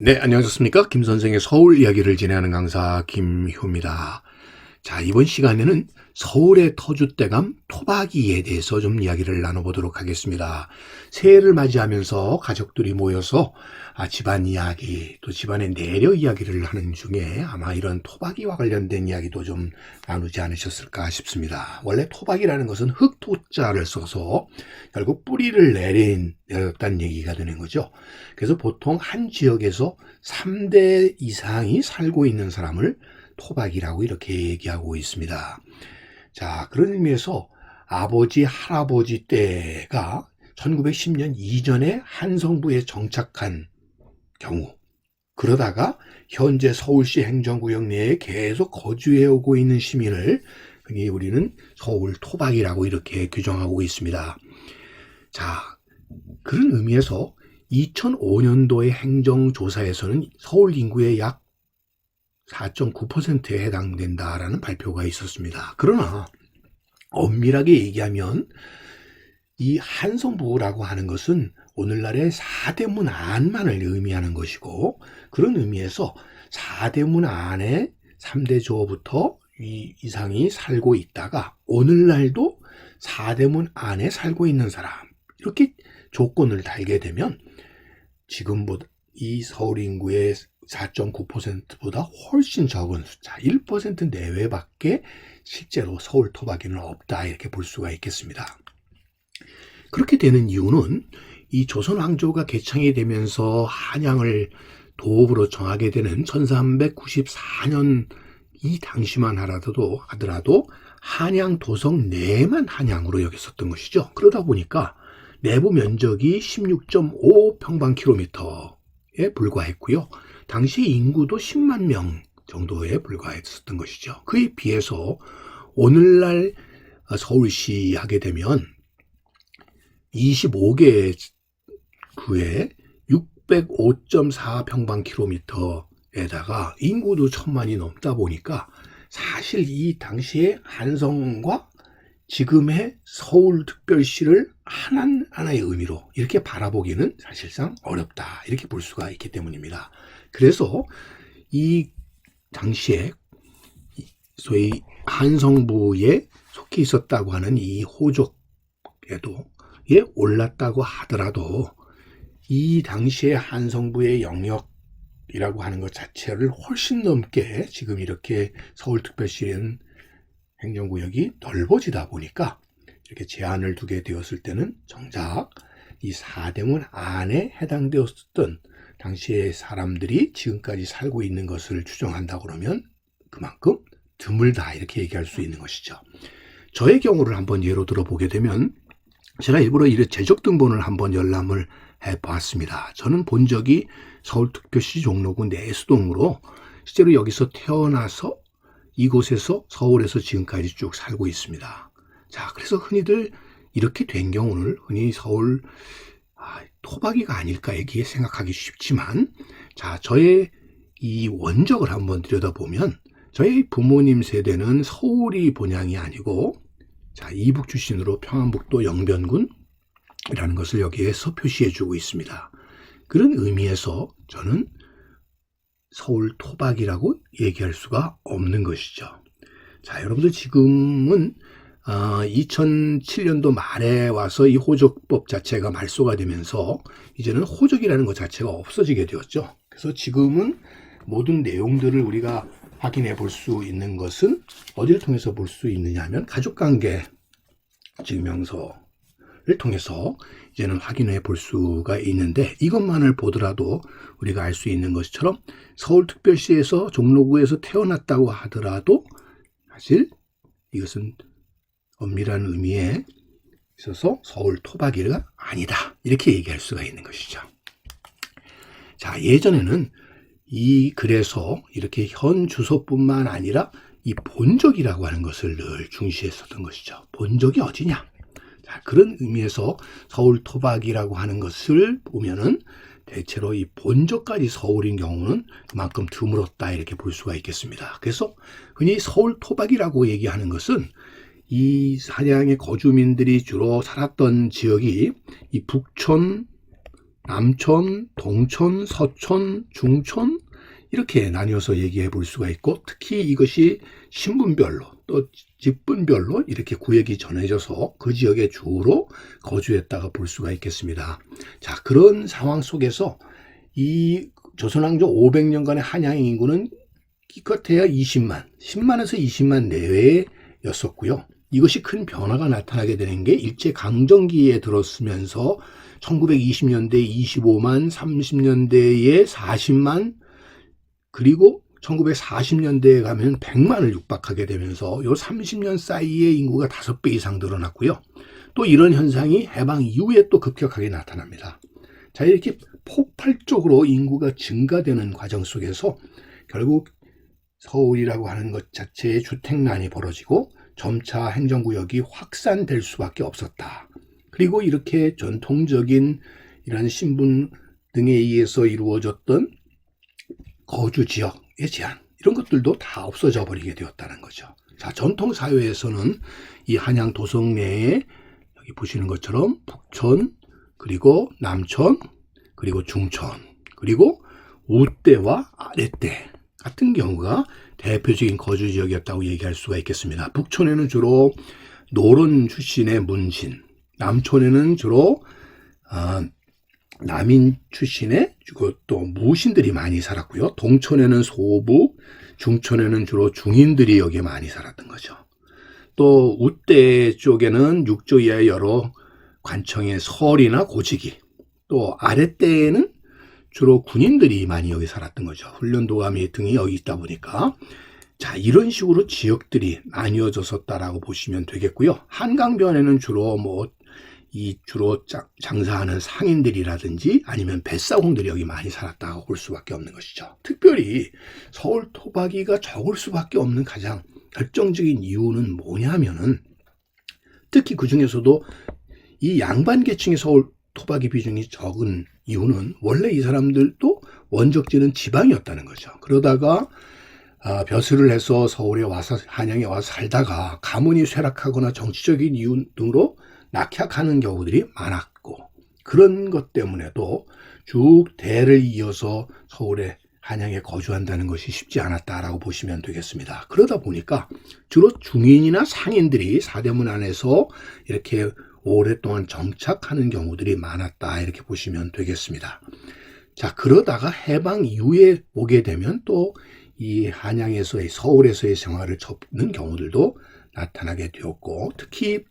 네, 안녕하셨습니까? 김 선생의 서울 이야기를 진행하는 강사 김효입니다. 자, 이번 시간에는 서울의 터줏대감 토박이에 대해서 좀 이야기를 나눠보도록 하겠습니다. 새해를 맞이하면서 가족들이 모여서 집안 이야기, 또 집안의 내려 이야기를 하는 중에 아마 이런 토박이와 관련된 이야기도 좀 나누지 않으셨을까 싶습니다. 원래 토박이라는 것은 흑토자를 써서 결국 뿌리를 내렸다는 얘기가 되는 거죠. 그래서 보통 한 지역에서 3대 이상이 살고 있는 사람을 토박이라고 이렇게 얘기하고 있습니다. 자, 그런 의미에서 아버지, 할아버지 때가 1910년 이전에 한성부에 정착한 경우, 그러다가 현재 서울시 행정구역 내에 계속 거주해 오고 있는 시민을 흔히 우리는 서울 토박이라고 이렇게 규정하고 있습니다. 자, 그런 의미에서 2005년도의 행정조사에서는 서울 인구의 약 4.9%에 해당된다라는 발표가 있었습니다. 그러나 엄밀하게 얘기하면 이 한성부라고 하는 것은 오늘날의 4대문 안만을 의미하는 것이고, 그런 의미에서 4대문 안에 3대 조부터 이상이 살고 있다가 오늘날도 4대문 안에 살고 있는 사람, 이렇게 조건을 달게 되면 지금보다 이 서울 인구의 4.9%보다 훨씬 적은 숫자, 1% 내외밖에 실제로 서울 토박이는 없다, 이렇게 볼 수가 있겠습니다. 그렇게 되는 이유는 이 조선 왕조가 개창이 되면서 한양을 도읍으로 정하게 되는 1394년 이 당시만 하더라도 한양 도성 내만 한양으로 여겼었던 것이죠. 그러다 보니까 내부 면적이 16.5평방킬로미터에 불과했고요. 당시 인구도 10만 명 정도에 불과했었던 것이죠. 그에 비해서 오늘날 서울시 하게 되면 25개 구에 605.4평방킬로미터에다가 인구도 1000만이 넘다 보니까 사실 이 당시의 한성과 지금의 서울특별시를 하나의 의미로 이렇게 바라보기는 사실상 어렵다, 이렇게 볼 수가 있기 때문입니다. 그래서 이 당시에 소위 한성부에 속해 있었다고 하는 이 호족에도 올랐다고 하더라도 이 당시의 한성부의 영역이라고 하는 것 자체를 훨씬 넘게 지금 이렇게 서울특별시는 행정구역이 넓어지다 보니까 이렇게 제한을 두게 되었을 때는 정작 이 4대문 안에 해당되었던 당시의 사람들이 지금까지 살고 있는 것을 추정한다 그러면 그만큼 드물다, 이렇게 얘기할 수 있는 것이죠. 저의 경우를 한번 예로 들어보게 되면 제가 일부러 이런 재적 등본을 한번 열람을 해봤습니다. 저는 본 적이 서울특별시 종로구 내수동으로 실제로 여기서 태어나서 이곳에서 서울에서 지금까지 쭉 살고 있습니다. 자, 그래서 흔히들 이렇게 된 경우는 흔히 서울 토박이가 아닐까 이렇게 생각하기 쉽지만, 자, 저의 이 원적을 한번 들여다보면 저희 부모님 세대는 서울이 본향이 아니고, 자, 이북 출신으로 평안북도 영변군이라는 것을 여기에서 표시해 주고 있습니다. 그런 의미에서 저는 서울 토박이라고 얘기할 수가 없는 것이죠. 자, 여러분들 지금은 2007년도 말에 와서 이 호적법 자체가 말소가 되면서 이제는 호적이라는 것 자체가 없어지게 되었죠. 그래서 지금은 모든 내용들을 우리가 확인해 볼 수 있는 것은 어디를 통해서 볼 수 있느냐 하면 가족관계 증명서를 통해서 이제는 확인해 볼 수가 있는데, 이것만을 보더라도 우리가 알 수 있는 것처럼 서울특별시에서 종로구에서 태어났다고 하더라도 사실 이것은 엄밀한 의미에 있어서 서울 토박이가 아니다, 이렇게 얘기할 수가 있는 것이죠. 자, 예전에는 그래서 이렇게 현 주소뿐만 아니라 이 본적이라고 하는 것을 늘 중시했었던 것이죠. 본적이 어디냐? 자, 그런 의미에서 서울 토박이라고 하는 것을 보면은 대체로 이 본적까지 서울인 경우는 그만큼 드물었다, 이렇게 볼 수가 있겠습니다. 그래서 흔히 서울 토박이라고 얘기하는 것은 이 한양의 거주민들이 주로 살았던 지역이 이 북촌, 남촌, 동촌, 서촌, 중촌 이렇게 나뉘어서 얘기해 볼 수가 있고, 특히 이것이 신분별로 또 직분별로 이렇게 구역이 전해져서 그 지역에 주로 거주했다가 볼 수가 있겠습니다. 자, 그런 상황 속에서 이 조선왕조 500년간의 한양 인구는 기껏해야 10만에서 20만 내외였었고요. 이것이 큰 변화가 나타나게 되는 게 일제강점기에 들었으면서 1920년대에 25만, 30년대에 40만, 그리고 1940년대에 가면 100만을 육박하게 되면서 요 30년 사이에 인구가 5배 이상 늘어났고요. 또 이런 현상이 해방 이후에 또 급격하게 나타납니다. 자, 이렇게 폭발적으로 인구가 증가되는 과정 속에서 결국 서울이라고 하는 것 자체의 주택난이 벌어지고 점차 행정구역이 확산될 수밖에 없었다. 그리고 이렇게 전통적인 이런 신분 등에 의해서 이루어졌던 거주 지역의 제한, 이런 것들도 다 없어져 버리게 되었다는 거죠. 자, 전통 사회에서는 이 한양 도성 내에 여기 보시는 것처럼 북촌, 그리고 남촌, 그리고 중촌, 그리고 우대와 아랫대 같은 경우가 대표적인 거주 지역이었다고 얘기할 수가 있겠습니다. 북촌에는 주로 노론 출신의 문신, 남촌에는 주로 남인 출신의 또 무신들이 많이 살았고요. 동촌에는 소부, 중촌에는 주로 중인들이 여기에 많이 살았던 거죠. 또 우대 쪽에는 육조 이하의 여러 관청의 설이나 고직이, 또 아랫대에는 주로 군인들이 많이 여기 살았던 거죠. 훈련도감이 등이 여기 있다 보니까. 자, 이런 식으로 지역들이 나뉘어졌었다라고 보시면 되겠고요. 한강변에는 주로 주로 장사하는 상인들이라든지 아니면 뱃사공들이 여기 많이 살았다고 볼 수밖에 없는 것이죠. 특별히 서울 토박이가 적을 수밖에 없는 가장 결정적인 이유는 뭐냐면은, 특히 그 중에서도 이 양반 계층의 서울 토박이 비중이 적은 이유는 원래 이 사람들도 원적지는 지방이었다는 거죠. 그러다가 벼슬을 해서 서울에 와서, 한양에 와서 살다가 가문이 쇠락하거나 정치적인 이유 등으로 낙향하는 경우들이 많았고, 그런 것 때문에도 쭉 대를 이어서 서울에, 한양에 거주한다는 것이 쉽지 않았다라고 보시면 되겠습니다. 그러다 보니까 주로 중인이나 상인들이 사대문 안에서 이렇게 오랫동안 정착하는 경우들이 많았다, 이렇게 보시면 되겠습니다. 자, 그러다가 해방 이후에 오게 되면 또 이 한양에서의, 서울에서의 생활을 접는 경우들도 나타나게 되었고, 특히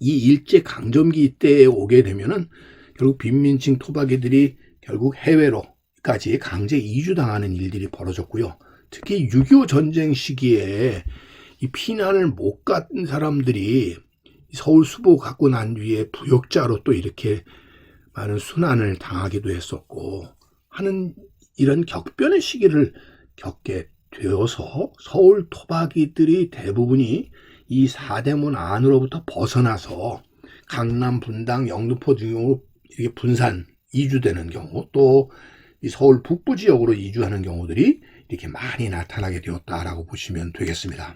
이 일제강점기 때에 오게 되면은 결국 빈민층 토박이들이 결국 해외로까지 강제 이주당하는 일들이 벌어졌고요. 특히 6.25 전쟁 시기에 이 피난을 못 간 사람들이 서울 수보 갖고 난 뒤에 부역자로 또 이렇게 많은 순환을 당하기도 했었고 하는 이런 격변의 시기를 겪게 되어서 서울 토박이들이 대부분이 이 사대문 안으로부터 벗어나서 강남, 분당, 영등포 등으로 이렇게 분산 이주되는 경우, 또 이 서울 북부 지역으로 이주하는 경우들이 이렇게 많이 나타나게 되었다라고 보시면 되겠습니다.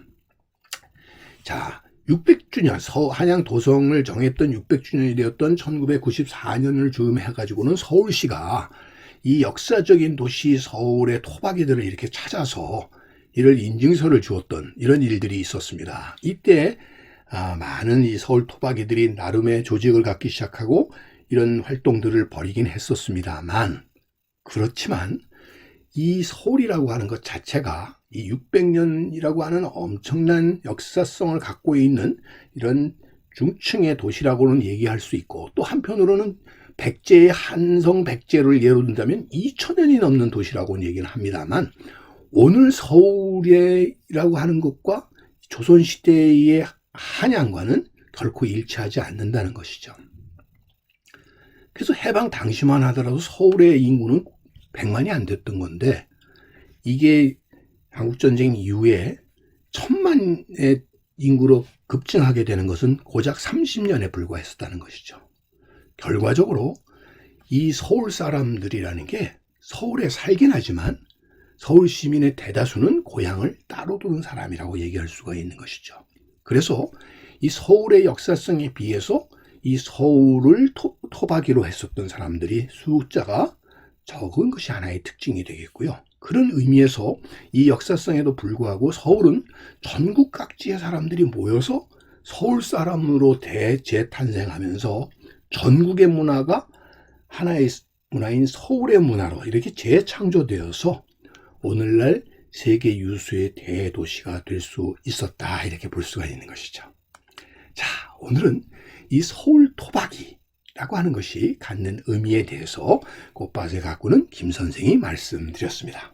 자, 600주년, 한양 도성을 정했던 600주년이 되었던 1994년을 즈음해가지고는 서울시가 이 역사적인 도시 서울의 토박이들을 이렇게 찾아서 이를 인증서를 주었던 이런 일들이 있었습니다. 이때 많은 이 서울 토박이들이 나름의 조직을 갖기 시작하고 이런 활동들을 벌이긴 했었습니다만, 그렇지만 이 서울이라고 하는 것 자체가 이 600년이라고 하는 엄청난 역사성을 갖고 있는 이런 중층의 도시라고는 얘기할 수 있고, 또 한편으로는 백제의 한성 백제를 예로 든다면 2000년이 넘는 도시라고는 얘기는 합니다만, 오늘 서울이라고 하는 것과 조선시대의 한양과는 결코 일치하지 않는다는 것이죠. 그래서 해방 당시만 하더라도 서울의 인구는 100만이 안 됐던 건데, 이게 한국전쟁 이후에 1000만의 인구로 급증하게 되는 것은 고작 30년에 불과했었다는 것이죠. 결과적으로 이 서울 사람들이라는 게 서울에 살긴 하지만 서울 시민의 대다수는 고향을 따로 두는 사람이라고 얘기할 수가 있는 것이죠. 그래서 이 서울의 역사성에 비해서 이 서울을 토박이로 했었던 사람들이 숫자가 적은 것이 하나의 특징이 되겠고요. 그런 의미에서 이 역사성에도 불구하고 서울은 전국 각지의 사람들이 모여서 서울 사람으로 재탄생하면서 전국의 문화가 하나의 문화인 서울의 문화로 이렇게 재창조되어서 오늘날 세계 유수의 대도시가 될 수 있었다, 이렇게 볼 수가 있는 것이죠. 자, 오늘은 이 서울 토박이라고 하는 것이 갖는 의미에 대해서 꽃밭에 가꾸는 김 선생이 말씀드렸습니다.